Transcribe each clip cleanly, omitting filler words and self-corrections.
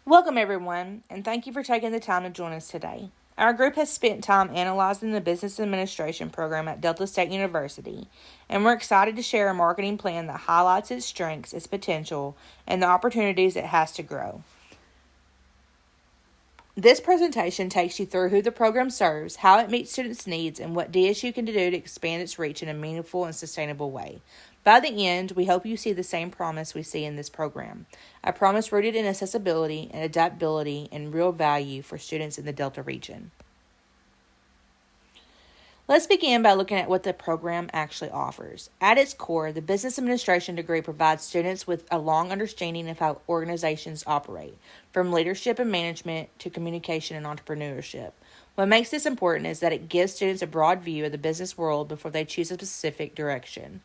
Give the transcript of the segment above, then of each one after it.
Welcome, everyone, and thank you for taking the time to join us today. Our group has spent time analyzing the business administration program at Delta State University, and we're excited to share a marketing plan that highlights its strengths, its potential, and the opportunities it has to grow. This presentation takes you through who the program serves, how it meets students' needs, and what DSU can do to expand its reach in a meaningful and sustainable way. By the end, we hope you see the same promise we see in this program, a promise rooted in accessibility and adaptability and real value for students in the Delta region. Let's begin by looking at what the program actually offers. At its core, the business administration degree provides students with a long understanding of how organizations operate, from leadership and management to communication and entrepreneurship. What makes this important is that it gives students a broad view of the business world before they choose a specific direction.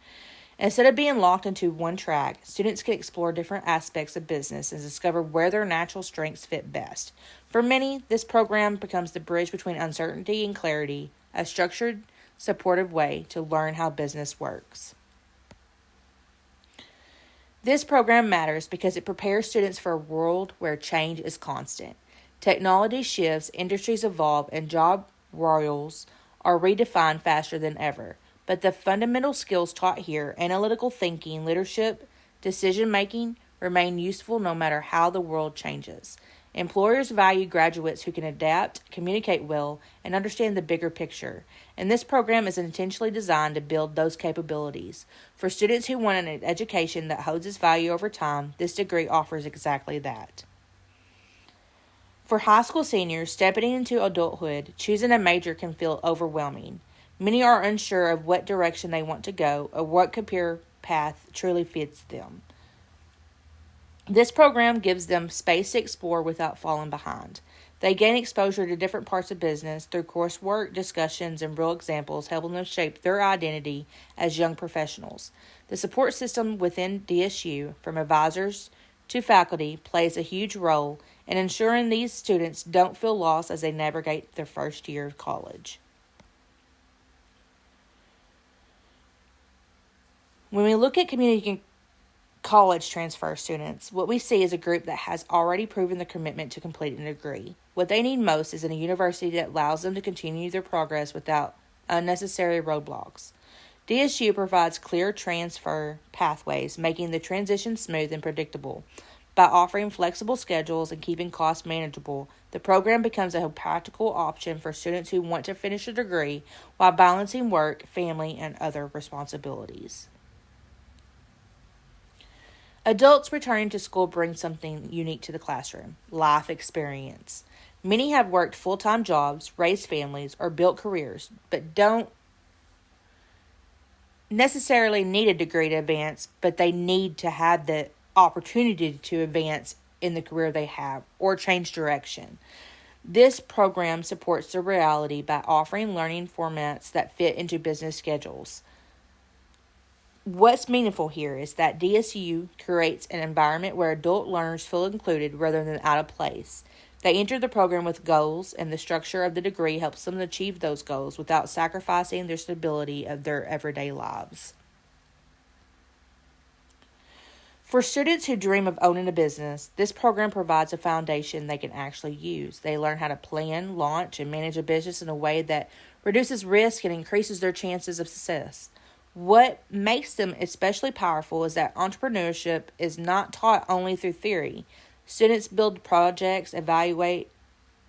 Instead of being locked into one track, students can explore different aspects of business and discover where their natural strengths fit best. For many, this program becomes the bridge between uncertainty and clarity, a structured, supportive way to learn how business works. This program matters because it prepares students for a world where change is constant. Technology shifts, industries evolve, and job roles are redefined faster than ever. But the fundamental skills taught here, analytical thinking, leadership, decision making, remain useful no matter how the world changes. Employers value graduates who can adapt, communicate well, and understand the bigger picture, and this program is intentionally designed to build those capabilities. For students who want an education that holds its value over time, this degree offers exactly that. For high school seniors stepping into adulthood, choosing a major can feel overwhelming. Many are unsure of what direction they want to go or what career path truly fits them. This program gives them space to explore without falling behind. They gain exposure to different parts of business through coursework, discussions, and real examples, helping them shape their identity as young professionals. The support system within DSU, from advisors to faculty, plays a huge role in ensuring these students don't feel lost as they navigate their first year of college. When we look at community college transfer students, what we see is a group that has already proven the commitment to completing a degree. What they need most is in a university that allows them to continue their progress without unnecessary roadblocks. DSU provides clear transfer pathways, making the transition smooth and predictable. By offering flexible schedules and keeping costs manageable, the program becomes a practical option for students who want to finish a degree while balancing work, family, and other responsibilities. Adults returning to school bring something unique to the classroom: life experience. Many have worked full-time jobs, raised families, or built careers, but don't necessarily need a degree to advance, but they need to have the opportunity to advance in the career they have or change direction. This program supports the reality by offering learning formats that fit into business schedules. What's meaningful here is that DSU creates an environment where adult learners feel included rather than out of place. They enter the program with goals, and the structure of the degree helps them achieve those goals without sacrificing their stability of their everyday lives. For students who dream of owning a business, this program provides a foundation they can actually use. They learn how to plan, launch, and manage a business in a way that reduces risk and increases their chances of success. What makes them especially powerful is that entrepreneurship is not taught only through theory. Students build projects, evaluate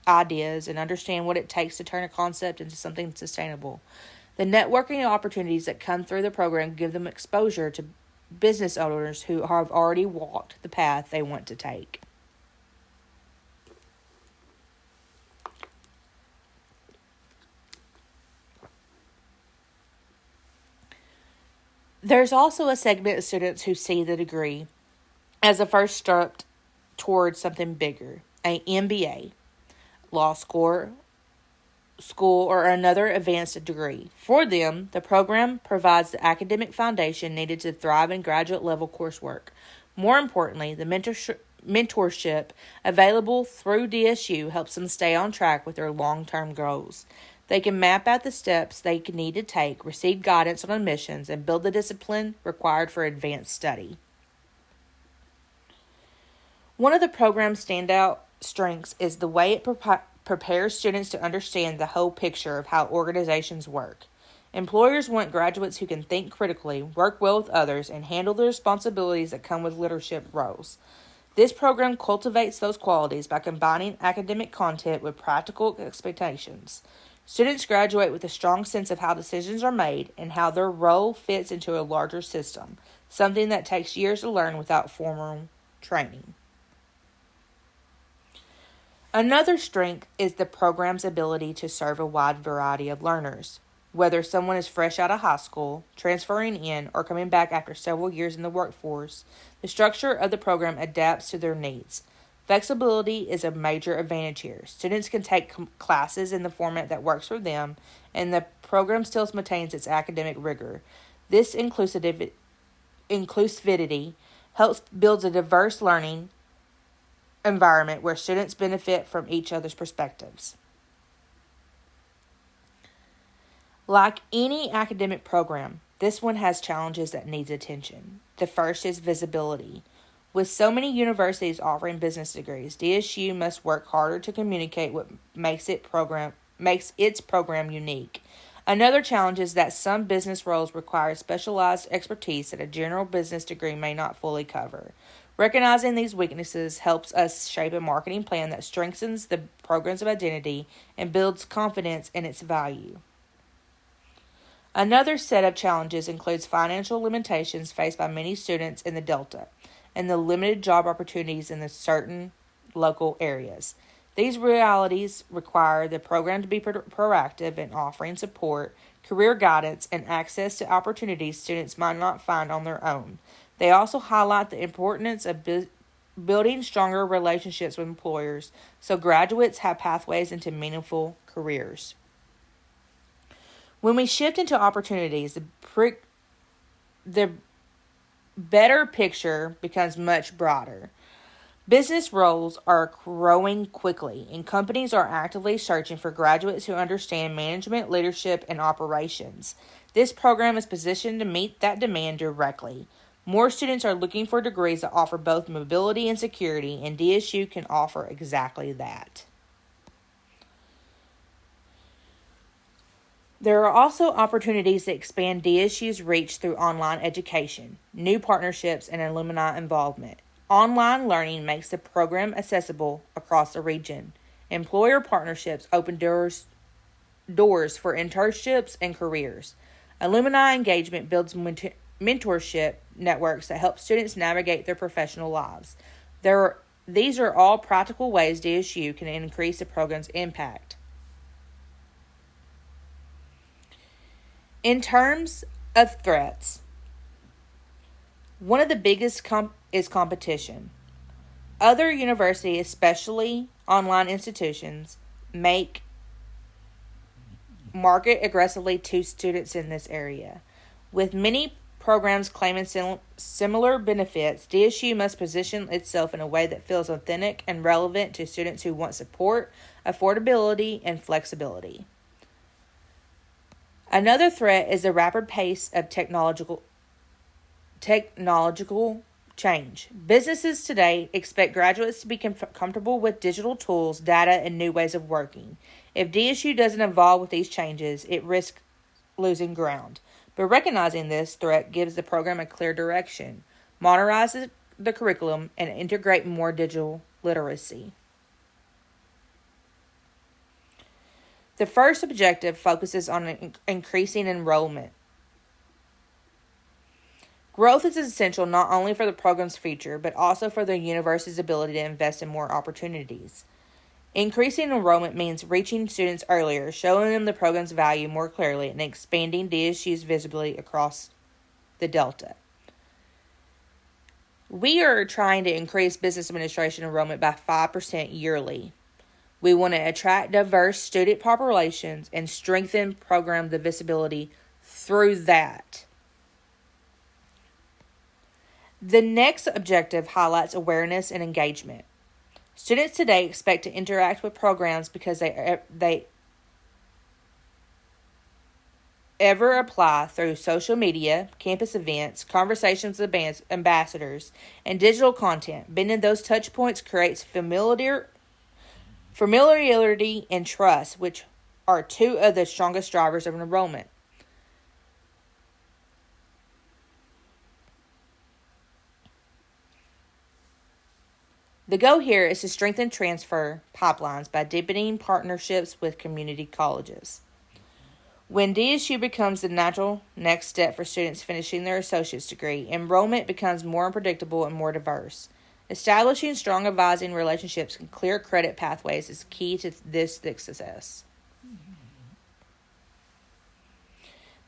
ideas, and understand what it takes to turn a concept into something sustainable. The networking opportunities that come through the program give them exposure to business owners who have already walked the path they want to take. There's also a segment of students who see the degree as a first step towards something bigger, an MBA, law school, or another advanced degree. For them, the program provides the academic foundation needed to thrive in graduate level coursework. More importantly, the mentorship available through DSU helps them stay on track with their long-term goals. They can map out the steps they need to take, receive guidance on admissions, and build the discipline required for advanced study. One of the program's standout strengths is the way it prepares students to understand the whole picture of how organizations work. Employers want graduates who can think critically, work well with others, and handle the responsibilities that come with leadership roles. This program cultivates those qualities by combining academic content with practical expectations. Students graduate with a strong sense of how decisions are made and how their role fits into a larger system, something that takes years to learn without formal training. Another strength is the program's ability to serve a wide variety of learners. Whether someone is fresh out of high school, transferring in, or coming back after several years in the workforce, the structure of the program adapts to their needs. Flexibility is a major advantage here. Students can take classes in the format that works for them, and the program still maintains its academic rigor. This inclusivity helps build a diverse learning environment where students benefit from each other's perspectives. Like any academic program, this one has challenges that needs attention. The first is visibility. With so many universities offering business degrees, DSU must work harder to communicate what makes its program unique. Another challenge is that some business roles require specialized expertise that a general business degree may not fully cover. Recognizing these weaknesses helps us shape a marketing plan that strengthens the program's identity and builds confidence in its value. Another set of challenges includes financial limitations faced by many students in the Delta and the limited job opportunities in the certain local areas. These realities require the program to be proactive in offering support, career guidance, and access to opportunities students might not find on their own. They also highlight the importance of building stronger relationships with employers so graduates have pathways into meaningful careers. When we shift into opportunities, the better picture becomes much broader. Business roles are growing quickly, and companies are actively searching for graduates who understand management, leadership, and operations. This program is positioned to meet that demand directly. More students are looking for degrees that offer both mobility and security, and DSU can offer exactly that. There are also opportunities to expand DSU's reach through online education, new partnerships, and alumni involvement. Online learning makes the program accessible across the region. Employer partnerships open doors for internships and careers. Alumni engagement builds mentorship networks that help students navigate their professional lives. These are all practical ways DSU can increase the program's impact. In terms of threats, one of the biggest is competition. Other universities, especially online institutions, market aggressively to students in this area. With many programs claiming similar benefits, DSU must position itself in a way that feels authentic and relevant to students who want support, affordability, and flexibility. Another threat is the rapid pace of technological change. Businesses today expect graduates to be comfortable with digital tools, data, and new ways of working. If DSU doesn't evolve with these changes, it risks losing ground. But recognizing this threat gives the program a clear direction, modernizes the curriculum, and integrate more digital literacy. The first objective focuses on increasing enrollment. Growth is essential not only for the program's future, but also for the university's ability to invest in more opportunities. Increasing enrollment means reaching students earlier, showing them the program's value more clearly, and expanding DSU's visibility across the Delta. We are trying to increase business administration enrollment by 5% yearly. We want to attract diverse student populations and strengthen program visibility through that. The next objective highlights awareness and engagement. Students today expect to interact with programs because they ever apply through social media, campus events, conversations with ambassadors, and digital content. Bending those touch points creates familiarity and trust, which are two of the strongest drivers of enrollment. The goal here is to strengthen transfer pipelines by deepening partnerships with community colleges. When DSU becomes the natural next step for students finishing their associate's degree, enrollment becomes more unpredictable and more diverse. Establishing strong advising relationships and clear credit pathways is key to this success.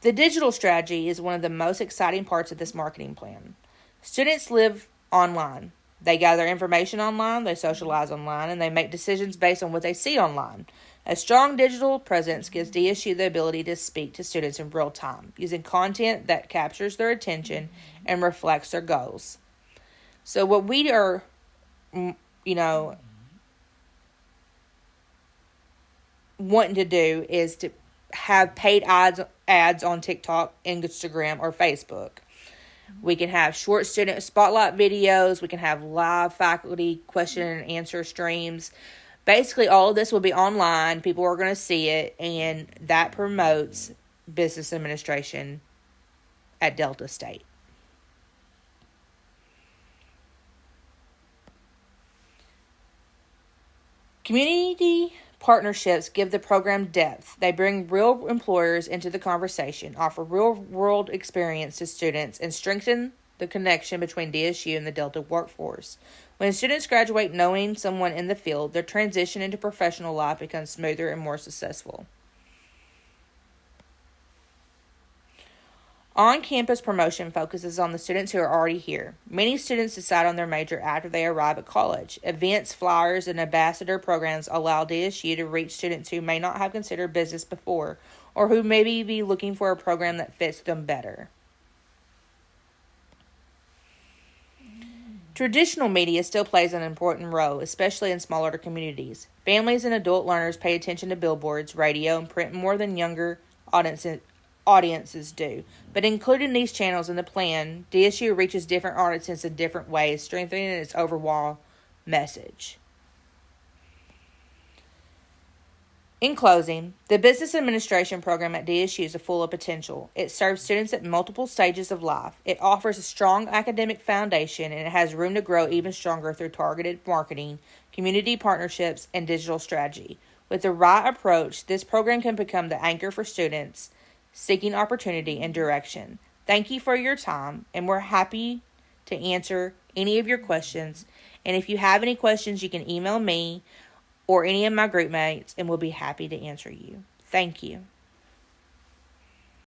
The digital strategy is one of the most exciting parts of this marketing plan. Students live online. They gather information online, they socialize online, and they make decisions based on what they see online. A strong digital presence gives DSU the ability to speak to students in real time, using content that captures their attention and reflects their goals. So what we are, wanting to do is to have paid ads on TikTok, Instagram, or Facebook. We can have short student spotlight videos. We can have live faculty question and answer streams. Basically, all of this will be online. People are going to see it, and that promotes business administration at Delta State. Community partnerships give the program depth. They bring real employers into the conversation, offer real-world experience to students, and strengthen the connection between DSU and the Delta workforce. When students graduate knowing someone in the field, their transition into professional life becomes smoother and more successful. On-campus promotion focuses on the students who are already here. Many students decide on their major after they arrive at college. Events, flyers, and ambassador programs allow DSU to reach students who may not have considered business before, or who maybe be looking for a program that fits them better. Traditional media still plays an important role, especially in smaller communities. Families and adult learners pay attention to billboards, radio, and print more than younger audiences do. But including these channels in the plan, DSU reaches different audiences in different ways, strengthening its overall message. In closing, the business administration program at DSU is full of potential. It serves students at multiple stages of life. It offers a strong academic foundation, and it has room to grow even stronger through targeted marketing, community partnerships, and digital strategy. With the right approach, this program can become the anchor for students seeking opportunity and direction. Thank you for your time, and we're happy to answer any of your questions. And if you have any questions, you can email me or any of my group mates, and we'll be happy to answer you. Thank you.